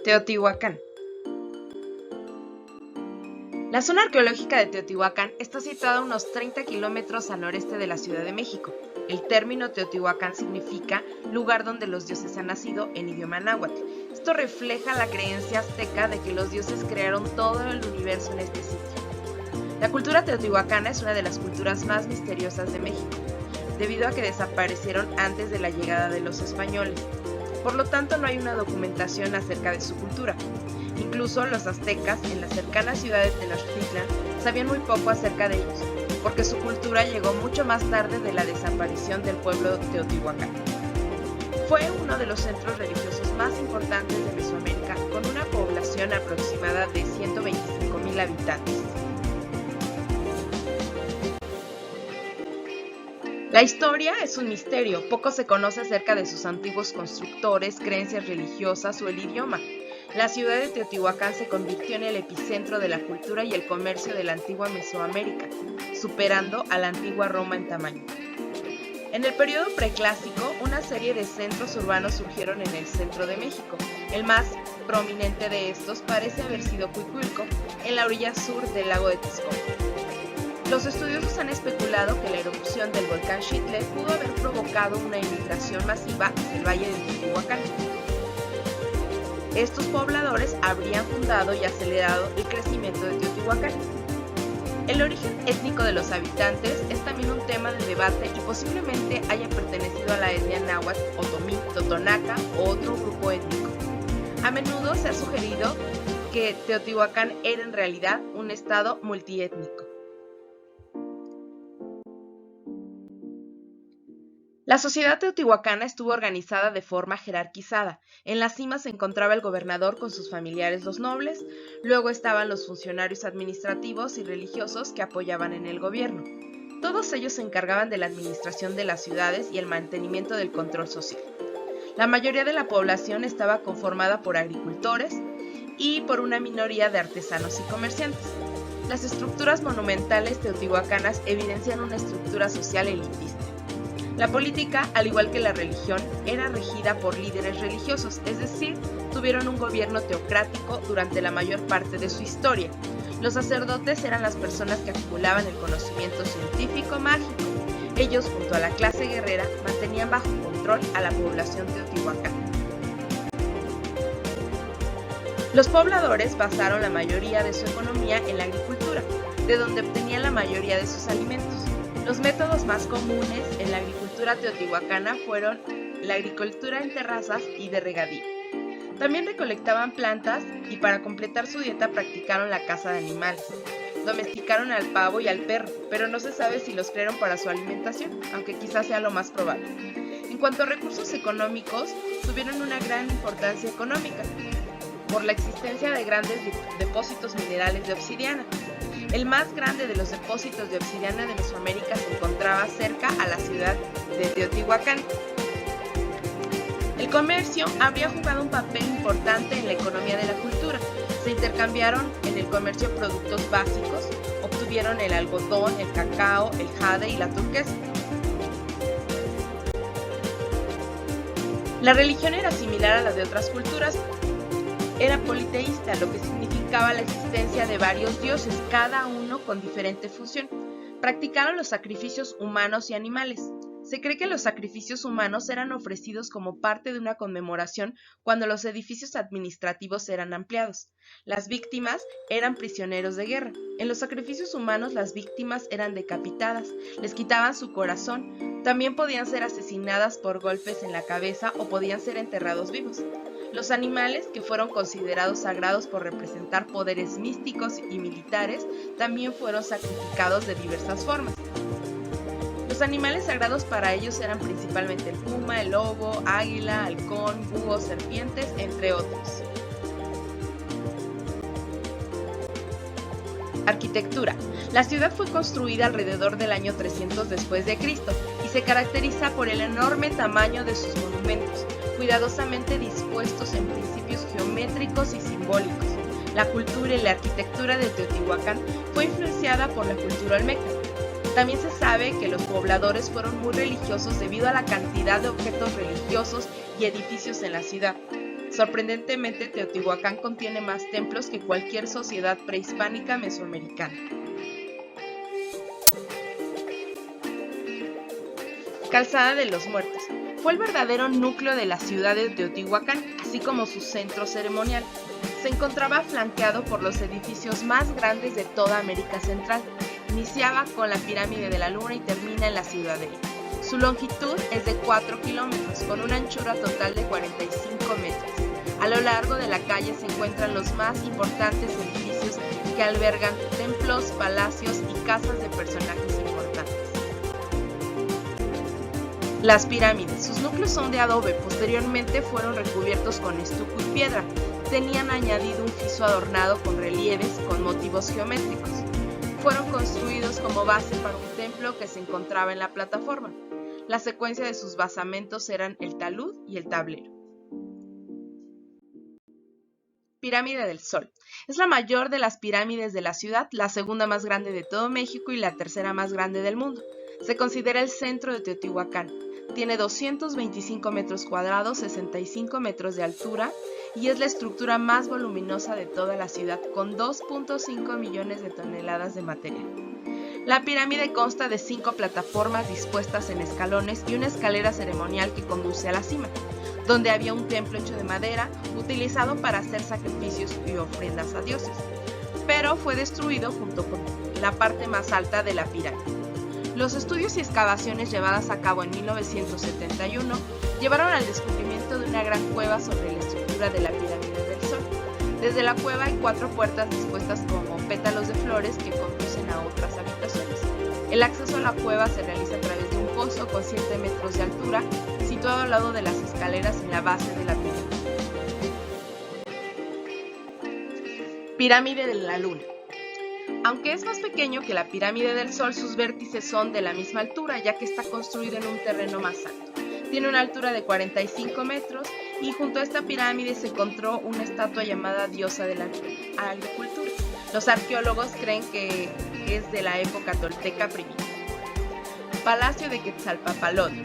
Teotihuacán. La zona arqueológica de Teotihuacán está situada a unos 30 kilómetros al noreste de la Ciudad de México. El término Teotihuacán significa lugar donde los dioses han nacido en idioma náhuatl. Esto refleja la creencia azteca de que los dioses crearon todo el universo en este sitio. La cultura teotihuacana es una de las culturas más misteriosas de México, debido a que desaparecieron antes de la llegada de los españoles. Por lo tanto, no hay una documentación acerca de su cultura. Incluso los aztecas, en la cercana ciudad de Tenochtitlan, sabían muy poco acerca de ellos, porque su cultura llegó mucho más tarde de la desaparición del pueblo teotihuacán. Fue uno de los centros religiosos más importantes de Mesoamérica, con una población aproximada de 125,000 habitantes. La historia es un misterio, poco se conoce acerca de sus antiguos constructores, creencias religiosas o el idioma. La ciudad de Teotihuacán se convirtió en el epicentro de la cultura y el comercio de la antigua Mesoamérica, superando a la antigua Roma en tamaño. En el periodo preclásico, una serie de centros urbanos surgieron en el centro de México. El más prominente de estos parece haber sido Cuicuilco, en la orilla sur del lago de Texcoco. Los estudiosos han especulado que la erupción del volcán Xitle pudo haber provocado una inmigración masiva hacia el valle de Teotihuacán. Estos pobladores habrían fundado y acelerado el crecimiento de Teotihuacán. El origen étnico de los habitantes es también un tema de debate y posiblemente haya pertenecido a la etnia náhuatl, otomí, totonaca o otro grupo étnico. A menudo se ha sugerido que Teotihuacán era en realidad un estado multiétnico. La sociedad teotihuacana estuvo organizada de forma jerarquizada. En la cima se encontraba el gobernador con sus familiares los nobles, luego estaban los funcionarios administrativos y religiosos que apoyaban en el gobierno. Todos ellos se encargaban de la administración de las ciudades y el mantenimiento del control social. La mayoría de la población estaba conformada por agricultores y por una minoría de artesanos y comerciantes. Las estructuras monumentales teotihuacanas evidencian una estructura social elitista. La política, al igual que la religión, era regida por líderes religiosos, es decir, tuvieron un gobierno teocrático durante la mayor parte de su historia. Los sacerdotes eran las personas que acumulaban el conocimiento científico mágico. Ellos, junto a la clase guerrera, mantenían bajo control a la población teotihuacana. Los pobladores basaron la mayoría de su economía en la agricultura, de donde obtenían la mayoría de sus alimentos. Los métodos más comunes en la agricultura teotihuacana fueron la agricultura en terrazas y de regadío. También recolectaban plantas y para completar su dieta practicaron la caza de animales. Domesticaron al pavo y al perro, pero no se sabe si los crearon para su alimentación, aunque quizás sea lo más probable. En cuanto a recursos económicos, tuvieron una gran importancia económica por la existencia de grandes depósitos minerales de obsidiana. El más grande de los depósitos de obsidiana de Mesoamérica se encontraba cerca a la ciudad de Teotihuacán. El comercio habría jugado un papel importante en la economía de la cultura. Se intercambiaron en el comercio productos básicos, obtuvieron el algodón, el cacao, el jade y la turquesa. La religión era similar a la de otras culturas. Era politeísta, lo que significaba la existencia de varios dioses, cada uno con diferente función. Practicaron los sacrificios humanos y animales. Se cree que los sacrificios humanos eran ofrecidos como parte de una conmemoración cuando los edificios administrativos eran ampliados. Las víctimas eran prisioneros de guerra. En los sacrificios humanos las víctimas eran decapitadas, les quitaban su corazón, también podían ser asesinadas por golpes en la cabeza o podían ser enterrados vivos. Los animales, que fueron considerados sagrados por representar poderes místicos y militares, también fueron sacrificados de diversas formas. Los animales sagrados para ellos eran principalmente el puma, el lobo, águila, halcón, búho, serpientes, entre otros. Arquitectura. La ciudad fue construida alrededor del año 300 después de Cristo y se caracteriza por el enorme tamaño de sus monumentos, cuidadosamente dispuestos en principios geométricos y simbólicos. La cultura y la arquitectura de Teotihuacán fue influenciada por la cultura olmeca. También se sabe que los pobladores fueron muy religiosos debido a la cantidad de objetos religiosos y edificios en la ciudad. Sorprendentemente, Teotihuacán contiene más templos que cualquier sociedad prehispánica mesoamericana. Calzada de los Muertos. Fue el verdadero núcleo de la ciudad de Teotihuacán, así como su centro ceremonial. Se encontraba flanqueado por los edificios más grandes de toda América Central. Iniciaba con la Pirámide de la Luna y termina en la Ciudadela. Su longitud es de 4 kilómetros, con una anchura total de 45 metros. A lo largo de la calle se encuentran los más importantes edificios que albergan templos, palacios y casas de personajes importantes. Las pirámides. Sus núcleos son de adobe, posteriormente fueron recubiertos con estuco y piedra. Tenían añadido un friso adornado con relieves con motivos geométricos. Fueron construidos como base para un templo que se encontraba en la plataforma. La secuencia de sus basamentos eran el talud y el tablero. Pirámide del Sol. Es la mayor de las pirámides de la ciudad, la segunda más grande de todo México y la tercera más grande del mundo. Se considera el centro de Teotihuacán. Tiene 225 metros cuadrados, 65 metros de altura y es la estructura más voluminosa de toda la ciudad, con 2.5 millones de toneladas de material. La pirámide consta de 5 plataformas dispuestas en escalones y una escalera ceremonial que conduce a la cima, donde había un templo hecho de madera utilizado para hacer sacrificios y ofrendas a dioses, pero fue destruido junto con la parte más alta de la pirámide. Los estudios y excavaciones llevadas a cabo en 1971 llevaron al descubrimiento de una gran cueva sobre la estructura de la Pirámide del Sol. Desde la cueva hay 4 puertas dispuestas como pétalos de flores que conducen a otras habitaciones. El acceso a la cueva se realiza a través de un pozo con 7 metros de altura, situado al lado de las escaleras en la base de la pirámide. Pirámide de la Luna. Aunque es más pequeño que la Pirámide del Sol, sus vértices son de la misma altura, ya que está construido en un terreno más alto. Tiene una altura de 45 metros y junto a esta pirámide se encontró una estatua llamada diosa de la agricultura. Los arqueólogos creen que es de la época tolteca primitiva. Palacio de Quetzalpapalotl.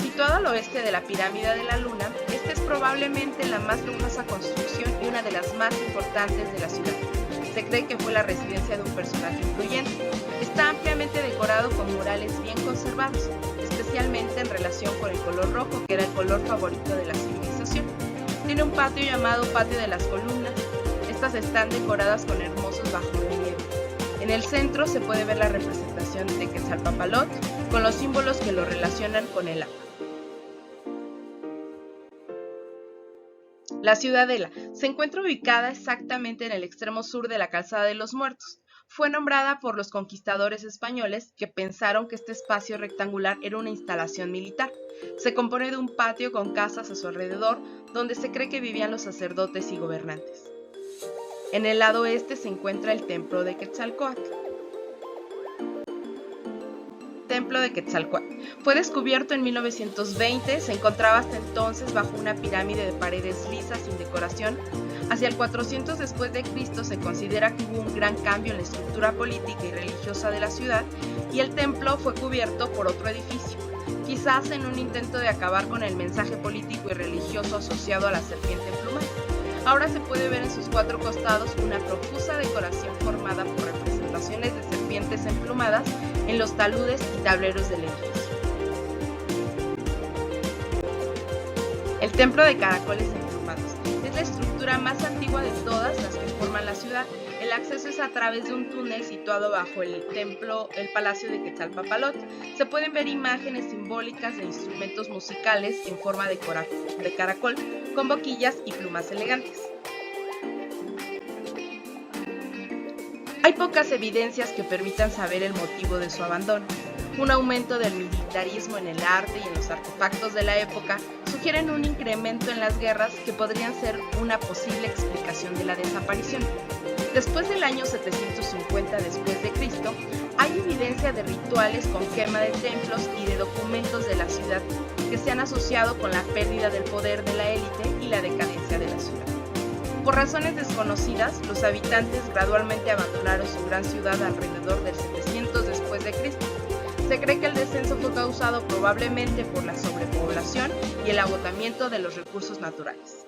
Situado al oeste de la Pirámide de la Luna, esta es probablemente la más lujosa construcción y una de las más importantes de la ciudad. Se cree que fue la residencia de un personaje influyente. Está ampliamente decorado con murales bien conservados, especialmente en relación con el color rojo, que era el color favorito de la civilización. Tiene un patio llamado Patio de las Columnas. Estas están decoradas con hermosos bajorrelieves. En el centro se puede ver la representación de Quetzalpapalotl con los símbolos que lo relacionan con el agua. La Ciudadela se encuentra ubicada exactamente en el extremo sur de la Calzada de los Muertos. Fue nombrada por los conquistadores españoles que pensaron que este espacio rectangular era una instalación militar. Se compone de un patio con casas a su alrededor donde se cree que vivían los sacerdotes y gobernantes. En el lado este se encuentra el Templo de Quetzalcóatl. Templo de Quetzalcóatl. Fue descubierto en 1920, se encontraba hasta entonces bajo una pirámide de paredes lisas sin decoración. Hacia el 400 después de Cristo se considera que hubo un gran cambio en la estructura política y religiosa de la ciudad y el templo fue cubierto por otro edificio, quizás en un intento de acabar con el mensaje político y religioso asociado a la serpiente emplumada. Ahora se puede ver en sus 4 costados una profusa decoración formada por representaciones de serpientes emplumadas en los taludes y tableros del edificio. El Templo de Caracoles Emplumados es la estructura más antigua de todas las que forman la ciudad. El acceso es a través de un túnel situado bajo el Palacio de Quetzalpapalotl. Se pueden ver imágenes simbólicas de instrumentos musicales en forma de caracol, con boquillas y plumas elegantes. Hay pocas evidencias que permitan saber el motivo de su abandono. Un aumento del militarismo en el arte y en los artefactos de la época sugieren un incremento en las guerras que podrían ser una posible explicación de la desaparición. Después del año 750 después de Cristo, hay evidencia de rituales con quema de templos y de documentos de la ciudad que se han asociado con la pérdida del poder de la élite y la decadencia de la ciudad. Por razones desconocidas, los habitantes gradualmente abandonaron su gran ciudad alrededor del 700 después de Cristo. Se cree que el descenso fue causado probablemente por la sobrepoblación y el agotamiento de los recursos naturales.